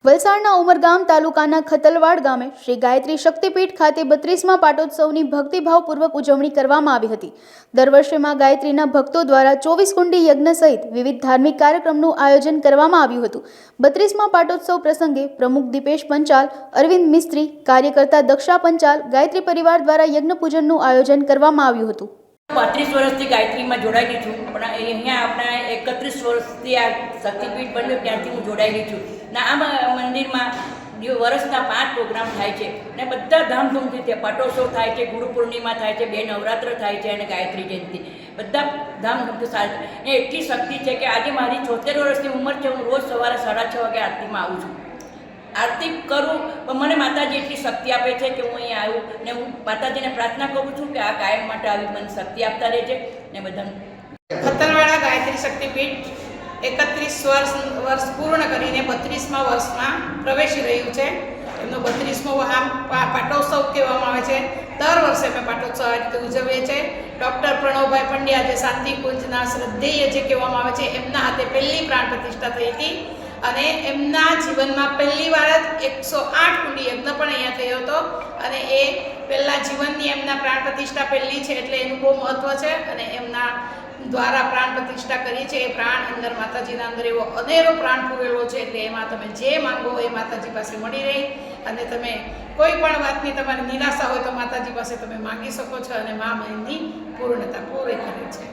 વલસાડના ઉમરગામ તાલુકાના ખતલવાડ ગામે શ્રી ગાયત્રી શક્તિપીઠ ખાતે 32મા પાટોત્સવની ભક્તિભાવપૂર્વક ઉજવણી કરવામાં આવી હતી। દર વર્ષે માં ગાયત્રીના ભક્તો દ્વારા 24 કુંડી યજ્ઞ સહિત વિવિધ ધાર્મિક કાર્યક્રમનું આયોજન કરવામાં આવ્યું હતું। 32મા પાટોત્સવ પ્રસંગે પ્રમુખ દીપેશ પંચાલ, અરવિંદ મિસ્ત્રી, કાર્યકર્તા દક્ષા પંચાલ, ગાયત્રી પરિવાર દ્વારા યજ્ઞ પૂજનનું આયોજન કરવામાં આવ્યું હતું। 35 વર્ષથી ગાયત્રીમાં જોડાયેલી છું, પણ અહીંયા આપણા 31 વર્ષથી આ શક્તિપીઠ બન્યું ત્યારથી હું જોડાયેલી છું ને આ મંદિરમાં વર્ષના 5 પ્રોગ્રામ થાય છે ને બધા ધામધૂમથી તે પાટોત્સવ થાય છે, ગુરુ પૂર્ણિમા થાય છે, 2 નવરાત્ર થાય છે અને ગાયત્રી જયંતિ બધા ધામધૂમથી સારી ને એટલી શક્તિ છે કે આજે મારી 76 વર્ષની ઉંમર છે, હું રોજ સવારે 6:30 વાગે આરતીમાં આવું છું। આરતી કરું પણ મને માતાજી એટલી શક્તિ આપે છે કે હું અહીંયા આવું ને હું માતાજીને પ્રાર્થના કરું છું કે આ કાયમ માટે આવી મને શક્તિ આપતા રહેજે ને બધાને। ખતલવાડા ગાયત્રી શક્તિપીઠ 31 વર્ષ પૂર્ણ કરીને 32મા વર્ષમાં પ્રવેશી રહ્યું છે। એમનો 32મો પાટોત્સવ કહેવામાં આવે છે। દર વર્ષે અમે પાટોત્સવ આ રીતે ઉજવીએ છીએ। ડૉક્ટર પ્રણવભાઈ પંડ્યા જે શાંતિકુંજના શ્રદ્ધેય જે કહેવામાં આવે છે, એમના હાથે પહેલી પ્રાણ પ્રતિષ્ઠા થઈ હતી અને એમના જીવનમાં પહેલી વાર જ 108 કુંડી યજ્ઞ પણ અહીંયા થયો હતો અને એ પહેલાં જીવનની એમના પ્રાણ પ્રતિષ્ઠા પહેલી છે એટલે એનું બહુ મહત્ત્વ છે અને એમના દ્વારા પ્રાણ પ્રતિષ્ઠા કરી છે। એ પ્રાણ અંદર માતાજીના અંદર એવો અનેરો પ્રાણ પૂરેલો છે એટલે એમાં તમે જે માંગો એ માતાજી પાસે મળી રહે અને તમે કોઈ પણ વાતની તમારી નિરાશા હોય તો માતાજી પાસે તમે માગી શકો છો અને મા એની પૂર્ણતા પૂરી કરે છે।